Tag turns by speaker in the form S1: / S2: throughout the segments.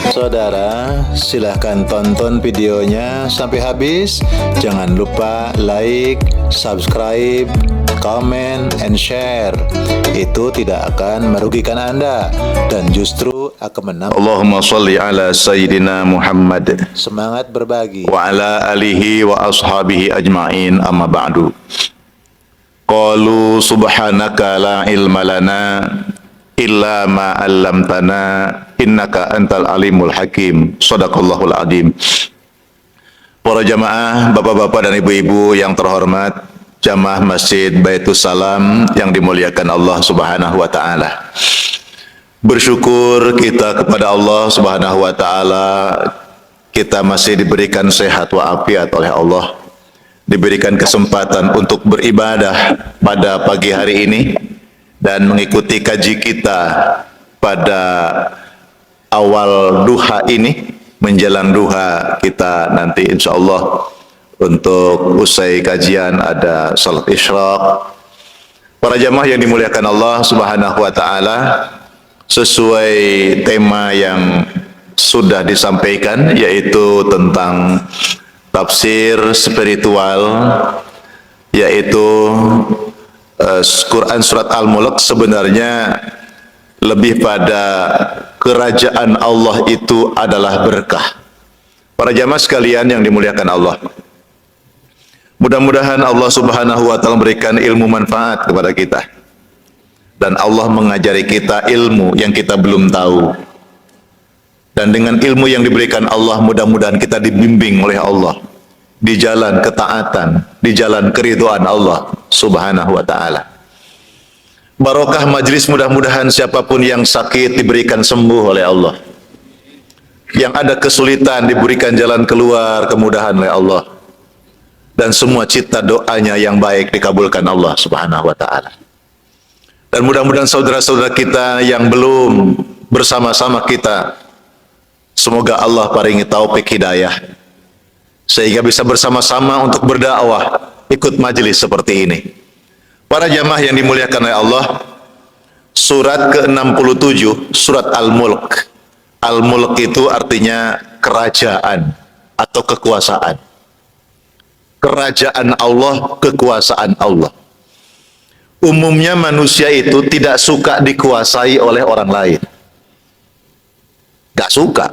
S1: Saudara, silahkan tonton videonya sampai habis. Jangan lupa like, subscribe, comment, and share. Itu tidak akan merugikan Anda dan justru akan menambah.
S2: Allahumma salli ala Sayyidina Muhammad
S1: Semangat berbagi.
S2: wa ala alihi wa ashabihi ajma'in, amma ba'du. Qalu subhanaka la ilma lana illa ma 'allamtana innaka antal alimul hakim. Shadaqallahul azim. Para jamaah, bapak-bapak dan ibu-ibu yang terhormat, jamaah Masjid Baitus Salam yang dimuliakan Allah Subhanahu wa taala. Bersyukur kita kepada Allah Subhanahu wa taala, kita masih diberikan sehat walafiat oleh Allah. Diberikan kesempatan untuk beribadah pada pagi hari ini dan mengikuti kaji kita pada awal duha ini, menjelang duha kita nanti insyaallah. Untuk usai kajian ada salat isyraq. Para jamaah yang dimuliakan Allah Subhanahu wa taala, sesuai tema yang sudah disampaikan, yaitu tentang tafsir spiritual, yaitu Quran surat Al-Mulk. Sebenarnya lebih pada kerajaan Allah itu adalah berkah. Para jamaah sekalian yang dimuliakan Allah, mudah-mudahan Allah Subhanahu wa taala memberikan ilmu manfaat kepada kita. Dan Allah mengajari kita ilmu yang kita belum tahu. Dan dengan ilmu yang diberikan Allah, mudah-mudahan kita dibimbing oleh Allah di jalan ketaatan, di jalan keridhaan Allah Subhanahu wa taala. Barokah majlis, mudah-mudahan siapapun yang sakit diberikan sembuh oleh Allah. Yang ada kesulitan diberikan jalan keluar, kemudahan oleh Allah. Dan semua cita doanya yang baik dikabulkan Allah Subhanahu wa taala. Dan mudah-mudahan saudara-saudara kita yang belum bersama-sama kita, semoga Allah paringi taufik hidayah sehingga bisa bersama-sama untuk berdakwah, ikut majelis seperti ini. Para jamaah yang dimuliakan oleh Allah, surat ke-67, surat Al-Mulk. Al-Mulk itu artinya kerajaan atau kekuasaan. Kerajaan Allah, kekuasaan Allah. Umumnya manusia itu tidak suka dikuasai oleh orang lain. Gak suka.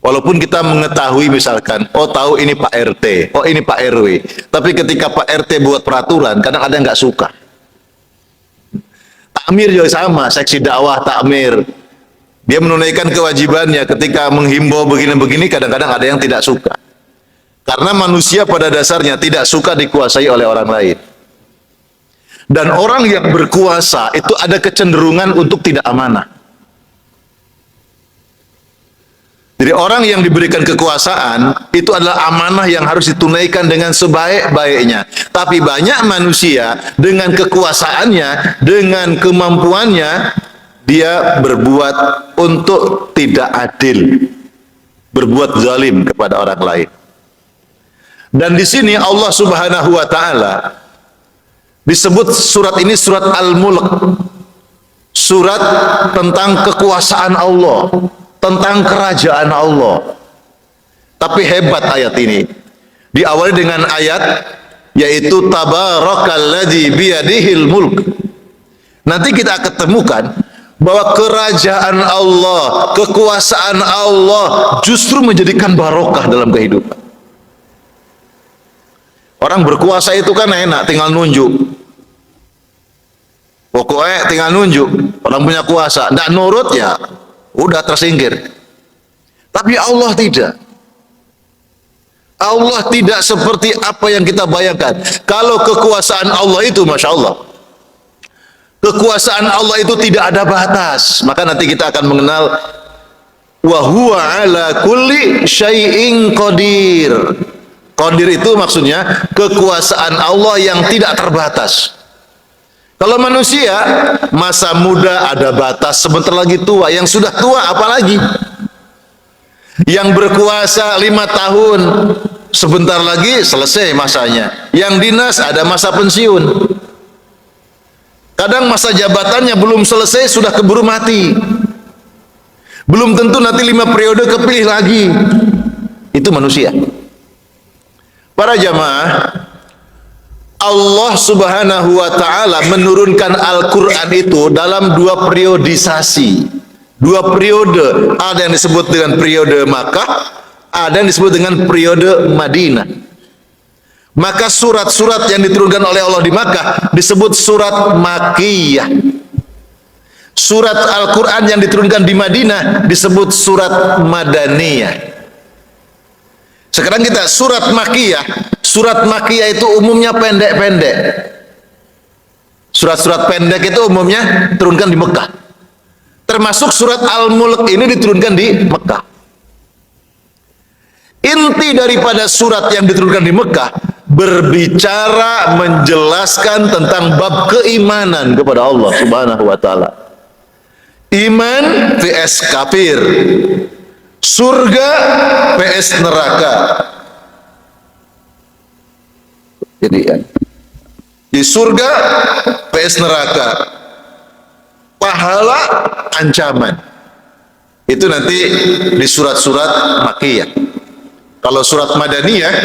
S2: Walaupun kita mengetahui misalkan, oh tahu ini Pak RT, oh ini Pak RW. Tapi ketika Pak RT buat peraturan, kadang ada yang gak suka. Takmir juga sama, seksi dakwah takmir. Dia menunaikan kewajibannya ketika menghimbau begini-begini, kadang-kadang ada yang tidak suka. Karena manusia pada dasarnya tidak suka dikuasai oleh orang lain. Dan orang yang berkuasa itu ada kecenderungan untuk tidak amanah. Jadi orang yang diberikan kekuasaan itu adalah amanah yang harus ditunaikan dengan sebaik-baiknya. Tapi banyak manusia dengan kekuasaannya, dengan kemampuannya, dia berbuat untuk tidak adil, berbuat zalim kepada orang lain. Dan di sini Allah Subhanahu wa taala disebut surat ini surat Al-Mulk. Surat tentang kekuasaan Allah, tentang kerajaan Allah. Tapi hebat ayat ini. Diawali dengan ayat yaitu tabarakalladzi biyadihil mulk. Nanti kita ketemukan bahwa kerajaan Allah, kekuasaan Allah justru menjadikan barokah dalam kehidupan. Orang berkuasa itu kan enak, tinggal nunjuk. Pokoknya tinggal nunjuk. Orang punya kuasa, tidak nurut ya udah tersingkir. Tapi Allah tidak. Allah tidak seperti apa yang kita bayangkan. Kalau kekuasaan Allah itu, Masya Allah, kekuasaan Allah itu tidak ada batas. Maka nanti kita akan mengenal wa huwa ala kulli syai'in qadir. Qadir itu maksudnya kekuasaan Allah yang tidak terbatas. Kalau manusia, masa muda ada batas, sebentar lagi tua. Yang sudah tua apalagi? Yang berkuasa 5 tahun, sebentar lagi selesai masanya. Yang dinas ada masa pensiun. Kadang masa jabatannya belum selesai sudah keburu mati. Belum tentu nanti 5 periode kepilih lagi. Itu manusia. Para jamaah, Allah Subhanahu wa taala menurunkan Al-Qur'an itu dalam 2 periodisasi. 2 periode, ada yang disebut dengan periode Makkah, ada yang disebut dengan periode Madinah. Maka surat-surat yang diturunkan oleh Allah di Makkah disebut surat Makkiyah. Surat Al-Quran yang diturunkan di Madinah disebut surat Madaniyah. Sekarang kita surat Makkiyah. Surat Makkiyah itu umumnya pendek-pendek. Surat-surat pendek itu umumnya diturunkan di Mekah. Termasuk surat Al-Mulk ini diturunkan di Mekah. Inti daripada surat yang diturunkan di Mekah berbicara menjelaskan tentang bab keimanan kepada Allah Subhanahu wa taala. Iman vs kafir, surga vs neraka. Jadi di surga vs neraka, pahala ancaman. Itu nanti di surat-surat Makkiyah. Kalau surat Madaniyah,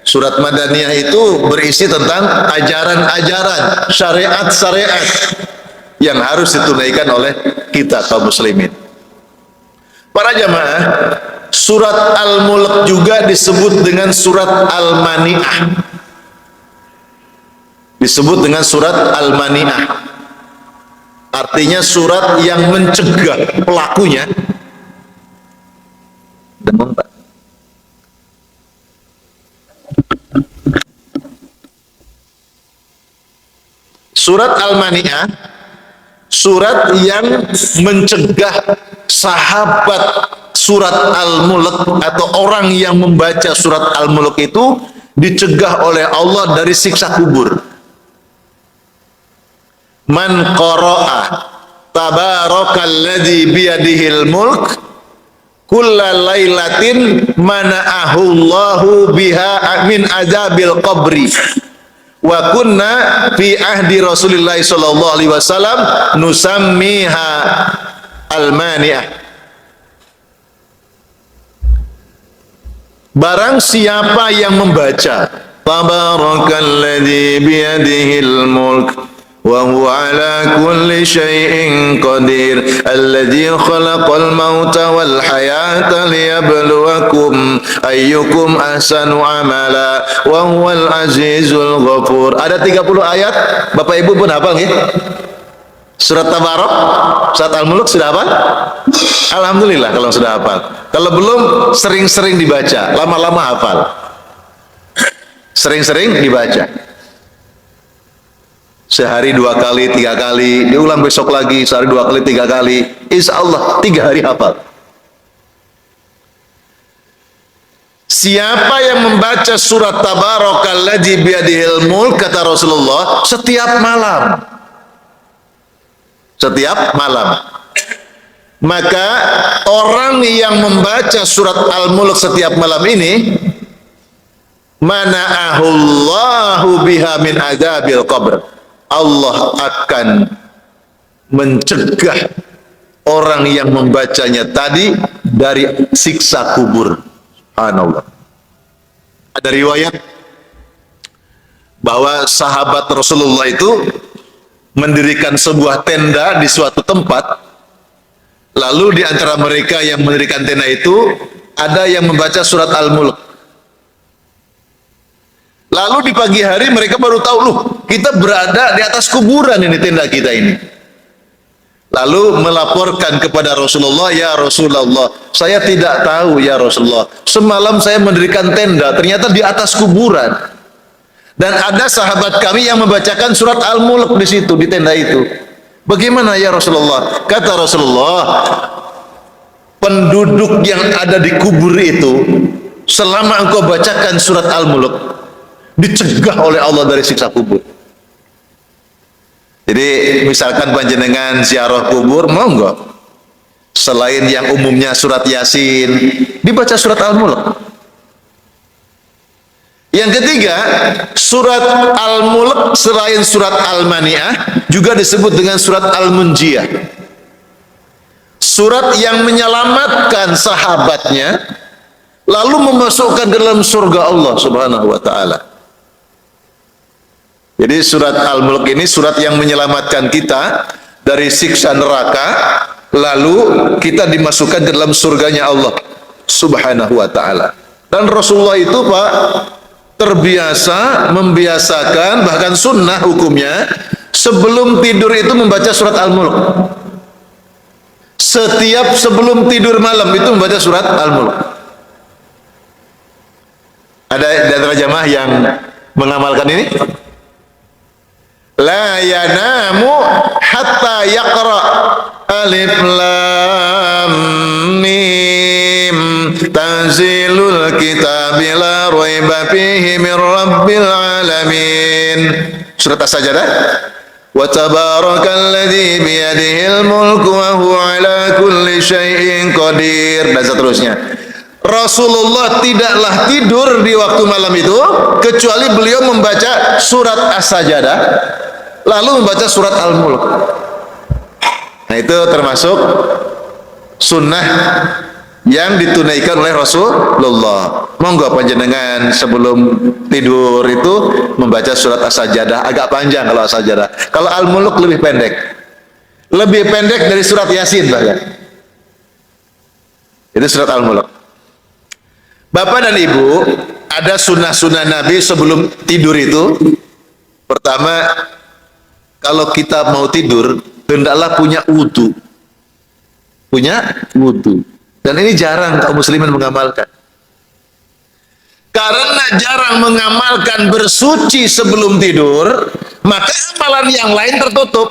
S2: surat Madaniyah itu berisi tentang ajaran-ajaran, syariat-syariat yang harus ditunaikan oleh kita kaum muslimin. Para jamaah, surat Al-Mulk juga disebut dengan surat Al-Mani'ah. Disebut dengan surat Al-Mani'ah. Artinya surat yang mencegah pelakunya dan membuat. Surat Al-Mani'ah, surat yang mencegah sahabat surat Al-Mulk atau orang yang membaca surat Al-Mulk itu dicegah oleh Allah dari siksa kubur. Man qara'a tabarakalladzi biyadihil mulk kulla lailatin mana'ahu Allahu biha min azabil qabri. Wa kunna fi ahdi Rasulillah sallallahu alaihi wasallam nusammiha al-mani'ah. Barang siapa yang membaca tabarakalladzi biyadihil mulk wa huwa ala kulli syai'in qadir alladzi khalaqal mauta wal hayata liyabluwakum ayyukum ahsanu amala wa huwal azizul ghafur. Ada 30 ayat, Bapak Ibu pun hafal nggih? Surat Tabarak, surat Al-Mulk sudah hafal? Alhamdulillah kalau sudah hafal. Kalau belum, sering-sering dibaca, lama-lama hafal. Sering-sering dibaca. Sehari 2 kali, 3 kali, diulang besok lagi, sehari 2 kali, 3 kali. Insya Allah 3 hari hafal. Siapa yang membaca surat Tabarakalladzi biyadihil mulk, kata Rasulullah, setiap malam. Setiap malam. Maka orang yang membaca surat Al-Mulk setiap malam ini, mana'ahullahu biha min adzabil qabr. Allah akan mencegah orang yang membacanya tadi dari siksa kubur. Subhanallah. Ada riwayat bahwa sahabat Rasulullah itu mendirikan sebuah tenda di suatu tempat, lalu di antara mereka yang mendirikan tenda itu ada yang membaca surat Al-Mulk. Lalu di pagi hari mereka baru tahu, loh, kita berada di atas kuburan ini, tenda kita ini. Lalu melaporkan kepada Rasulullah, ya Rasulullah, saya tidak tahu ya Rasulullah, semalam saya mendirikan tenda, ternyata di atas kuburan. Dan ada sahabat kami yang membacakan surat Al-Mulk di situ, di tenda itu. Bagaimana ya Rasulullah? Kata Rasulullah, penduduk yang ada di kubur itu, selama engkau bacakan surat Al-Mulk, dicegah oleh Allah dari siksa kubur. Jadi misalkan panjenengan ziarah kubur, monggo. Selain yang umumnya surat Yasin, dibaca surat Al-Mulk. Yang ketiga, surat Al-Mulk selain surat Al-Mani'ah juga disebut dengan surat Al-Munjiyah.
S1: surat yang menyelamatkan sahabatnya lalu memasukkan ke dalam surga Allah Subhanahu wa taala. Jadi surat Al-Mulk ini surat yang menyelamatkan kita dari siksa neraka, lalu kita dimasukkan ke dalam surganya Allah Subhanahu wa taala. Dan Rasulullah itu, Pak, terbiasa membiasakan, bahkan sunnah hukumnya, sebelum tidur itu membaca surat Al-Mulk. Setiap sebelum tidur malam itu membaca surat Al-Mulk. Ada di antara jamaah yang mengamalkan ini? La yanamu hatta yaqra alif lam mim tanzilul kitabi la raiba fihi min rabbil alamin. Surat As-Sajdah. Wa tabarakalladzi biyadihil mulku wa huwa ala kulli syai'in qadir, dan seterusnya. Rasulullah tidaklah tidur di waktu malam itu kecuali beliau membaca surat As-Sajdah lalu membaca surat Al-Mulk. Nah, itu termasuk sunnah yang ditunaikan oleh Rasulullah. Monggo panjenengan sebelum tidur itu membaca surat As-Sajdah, agak panjang kalau As-Sajdah. Kalau Al-Mulk lebih pendek. Lebih pendek dari surat Yasin bahkan. Itu surat Al-Mulk. Bapak dan Ibu, ada sunnah-sunnah Nabi sebelum tidur itu. Pertama, kalau kita mau tidur, hendaklah punya wudu. Punya wudu. Dan ini jarang kaum muslimin mengamalkan. Karena jarang mengamalkan bersuci sebelum tidur, maka amalan yang lain tertutup.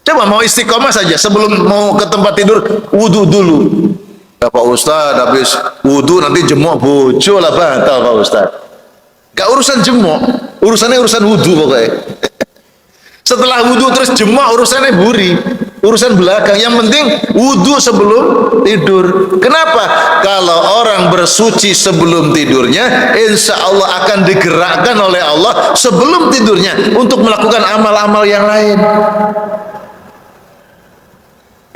S1: Coba mau istiqomah saja, sebelum mau ke tempat tidur, wudu dulu. Ya Pak Ustadz, habis wudu nanti jemok bojo lah batal Pak Ustadz. Gak urusan jemok, urusannya urusan wudu pokoknya. Setelah wudu terus jemok, urusannya buri, urusan belakang. Yang penting wudu sebelum tidur. Kenapa? Kalau orang bersuci sebelum tidurnya, insya Allah akan digerakkan oleh Allah sebelum tidurnya untuk melakukan amal-amal yang lain.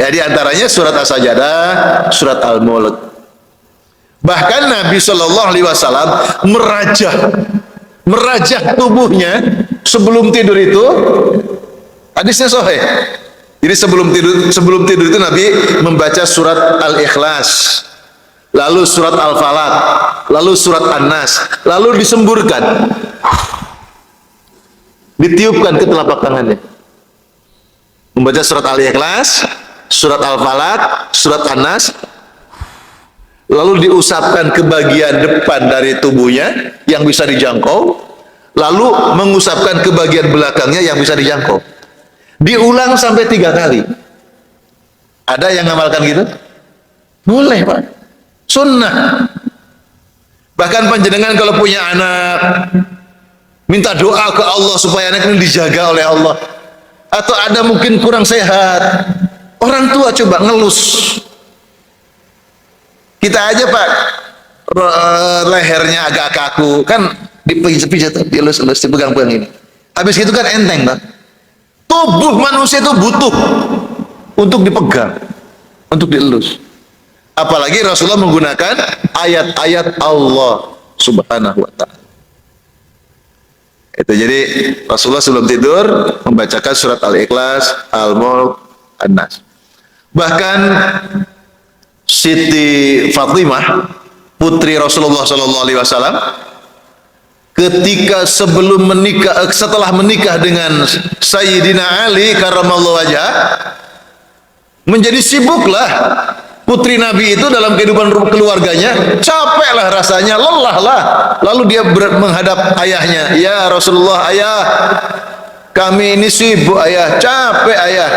S1: Jadi antaranya surat As-Sajdah, surat Al-Mulk. Bahkan Nabi Shallallahu Alaihi Wasallam merajah tubuhnya sebelum tidur itu, hadisnya sahih. Jadi sebelum tidur itu Nabi membaca surat Al-Ikhlas, lalu surat Al-Falaq, lalu surat An-Nas, lalu disemburkan, ditiupkan ke telapak tangannya. Membaca surat Al-Ikhlas, surat Al-Falaq, surat An-Nas, lalu diusapkan ke bagian depan dari tubuhnya yang bisa dijangkau, lalu mengusapkan ke bagian belakangnya yang bisa dijangkau. Diulang sampai 3 kali. Ada yang ngamalkan gitu? Boleh, Pak. Sunnah. Bahkan panjenengan kalau punya anak, minta doa ke Allah supaya anak ini dijaga oleh Allah. Atau ada mungkin kurang sehat, orang tua coba ngelus. Kita aja Pak, lehernya agak kaku, kan dipijat, dielus-elus, dipegang-pegang ini. Habis itu kan enteng, Pak. Tubuh manusia itu butuh untuk dipegang, untuk dielus. Apalagi Rasulullah menggunakan ayat-ayat Allah Subhanahu wa ta'ala. Itu jadi Rasulullah sebelum tidur membacakan surat Al-Ikhlas, Al-Mulk, An-Nas. Bahkan Siti Fatimah, putri Rasulullah Sallallahu Alaihi Wasallam, ketika setelah menikah dengan Sayyidina Ali karramallahu wajhah, menjadi sibuklah putri Nabi itu dalam kehidupan keluarganya, capeklah rasanya, lelahlah. Lalu dia menghadap ayahnya, ya Rasulullah, ayah, kami ini sibuk ayah, capek ayah,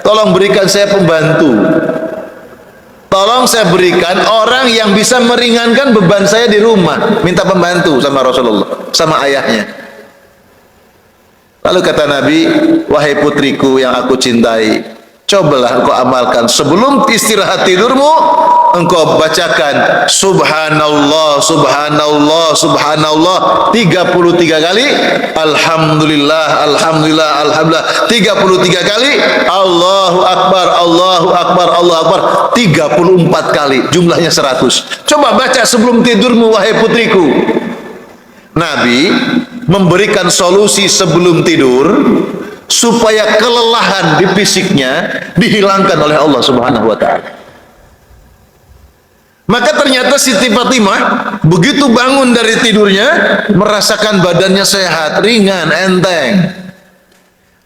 S1: tolong berikan saya pembantu, tolong saya berikan orang yang bisa meringankan beban saya di rumah. Minta pembantu sama Rasulullah, sama ayahnya. Lalu kata Nabi, wahai putriku yang aku cintai,
S2: Cobalah engkau amalkan sebelum istirahat tidurmu, engkau bacakan subhanallah subhanallah subhanallah 33 kali, alhamdulillah alhamdulillah alhamdulillah 33 kali, Allahu akbar Allahu akbar Allahu akbar 34 kali, jumlahnya 100. Coba baca sebelum tidurmu wahai putriku. Nabi memberikan solusi sebelum tidur supaya kelelahan di fisiknya dihilangkan oleh Allah Subhanahu wa taala. Maka ternyata Siti Fatimah begitu bangun dari tidurnya merasakan badannya sehat, ringan, enteng.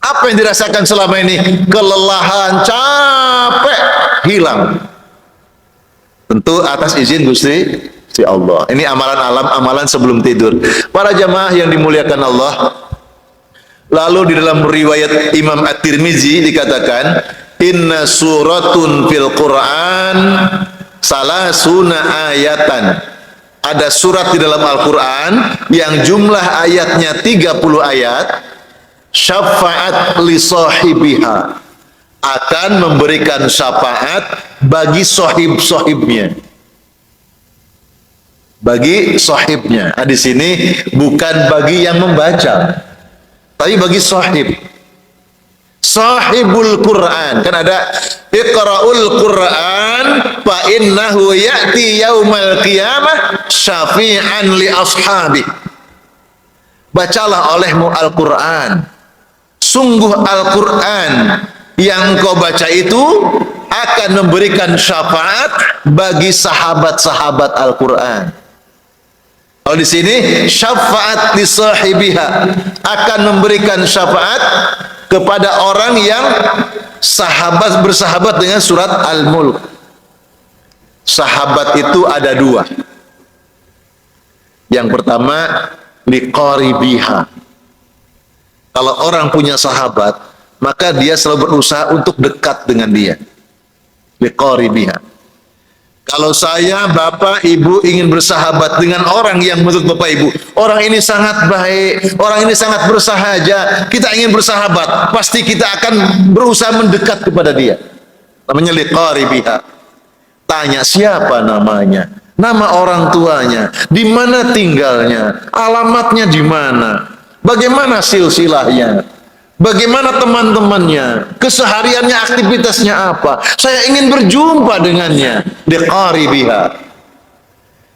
S2: Apa yang dirasakan selama ini? Kelelahan, capek, hilang. Tentu atas izin Gusti Allah. Ini amalan sebelum tidur. Para jamaah yang dimuliakan Allah, lalu di dalam riwayat Imam At-Tirmizi dikatakan, inna suratun fil Quran salasuna ayatan. Ada surat di dalam Al-Quran yang jumlah ayatnya 30 ayat. Syafaat li sahibiha, akan memberikan syafaat bagi sahib-sahibnya. Bagi sahibnya. Di sini bukan bagi yang membaca, tapi bagi sahib. Sahibul Quran. Kan ada Iqra'ul Quran fa innahu ya'ti yaumal qiyamah syafi'an li ashabi. Bacalah olehmu Al-Quran. Sungguh Al-Quran yang kau baca itu akan memberikan syafaat bagi sahabat-sahabat Al-Quran. Kalau di sini syafaat li sahibiha, akan memberikan syafaat kepada orang yang bersahabat dengan surat Al-Mulk. Sahabat itu ada dua. Yang pertama liqaribiha. Kalau orang punya sahabat, maka dia selalu berusaha untuk dekat dengan dia. Liqaribiha. Kalau saya, bapak, ibu ingin bersahabat dengan orang yang menurut bapak, ibu, orang ini sangat baik, orang ini sangat bersahaja, kita ingin bersahabat, pasti kita akan berusaha mendekat kepada dia. Namanya liqaribiha. Tanya siapa namanya, nama orang tuanya, di mana tinggalnya, alamatnya di mana, bagaimana silsilahnya, bagaimana teman-temannya, kesehariannya, aktivitasnya apa. Saya ingin berjumpa dengannya. Liqaribiha.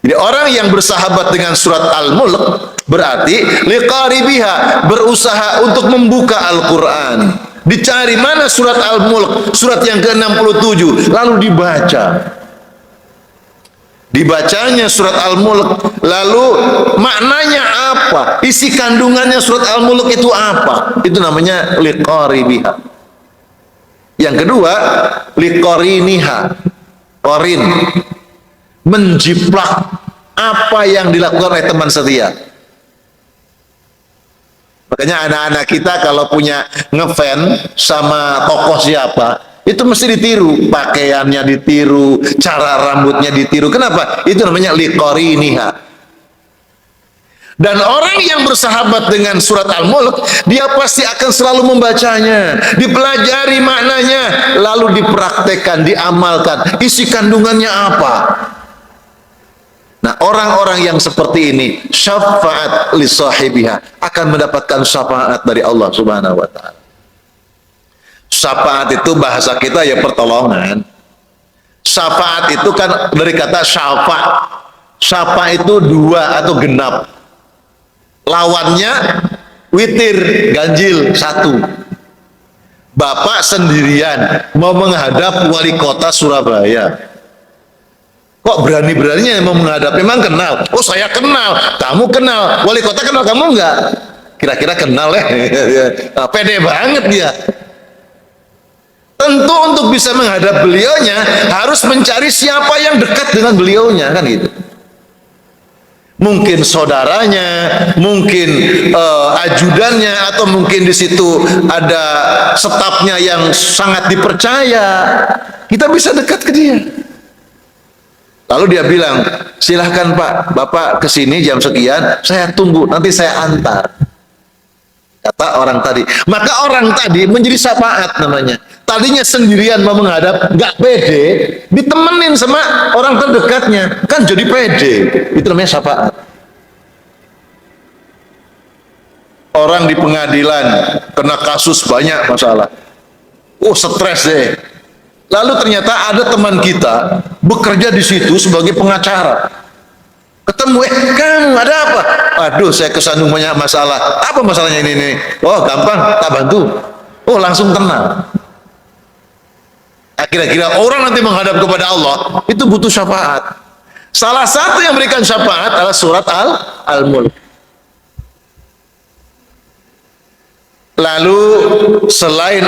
S2: Jadi orang yang bersahabat dengan surat Al-Mulk berarti liqaribiha, berusaha untuk membuka Al-Quran. Dicari mana surat Al-Mulk, surat yang ke-67, lalu dibaca. Dibacanya surat Al-Mulk, lalu maknanya apa, isi kandungannya surat Al-Mulk itu apa, itu namanya liqaribiha. Yang kedua liqariniha, qarin, menjiplak apa yang dilakukan oleh teman setia. Makanya anak-anak kita kalau punya ngefans sama tokoh siapa, itu mesti ditiru, pakaiannya ditiru, cara rambutnya ditiru. Kenapa? Itu namanya liqariniha. Dan orang yang bersahabat dengan surat Al-Mulk, dia pasti akan selalu membacanya, dipelajari maknanya, lalu dipraktekkan, diamalkan, isi kandungannya apa. Nah, orang-orang yang seperti ini, syafaat li sahibiha, akan mendapatkan syafaat dari Allah Subhanahu wa taala. Syafaat itu bahasa kita ya pertolongan. Syafaat itu kan dari kata syafa. Syafa itu dua atau genap. Lawannya witir, ganjil, satu. Bapak sendirian mau menghadap wali kota Surabaya. Kok berani-beraninya mau menghadap? Memang kenal. Oh, saya kenal, kamu kenal. Wali kota kenal kamu enggak? Kira-kira kenal ya. Pede banget dia. Tentu untuk bisa menghadap beliaunya harus mencari siapa yang dekat dengan beliaunya, kan gitu. Mungkin saudaranya, mungkin ajudannya, atau mungkin di situ ada stafnya yang sangat dipercaya. Kita bisa dekat ke dia. Lalu dia bilang, silahkan Pak, Bapak kesini jam sekian, saya tunggu, nanti saya antar. Kata orang tadi. Maka orang tadi menjadi syafaat namanya. tadinya sendirian mau menghadap, nggak pede, ditemenin sama orang terdekatnya, kan jadi pede. Itu namanya syafaat. Orang di pengadilan kena kasus banyak masalah, stres deh. Lalu ternyata ada teman kita bekerja di situ sebagai pengacara. Ketemu, kamu ada apa? Aduh, saya kesandung banyak masalah. Apa masalahnya ini? Oh, gampang, tak bantu. Oh, langsung tenang. Kira-kira orang nanti menghadap kepada Allah itu butuh syafaat. Salah satu yang memberikan syafaat adalah surat Al-Mulk. Lalu selain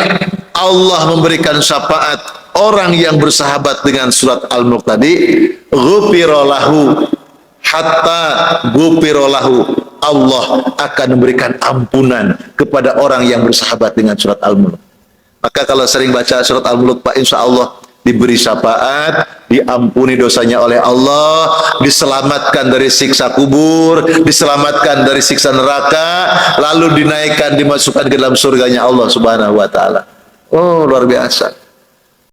S2: Allah memberikan syafaat orang yang bersahabat dengan surat Al-Mulk tadi, ghufira lahu hatta ghufira lahu, Allah akan memberikan ampunan kepada orang yang bersahabat dengan surat Al-Mulk. Maka kalau sering baca surat Al-Mulk, Pak, insya Allah diberi syafaat, diampuni dosanya oleh Allah, diselamatkan dari siksa kubur, diselamatkan dari siksa neraka, lalu dinaikkan, dimasukkan ke dalam surganya Allah Subhanahu wa taala. Oh, luar biasa.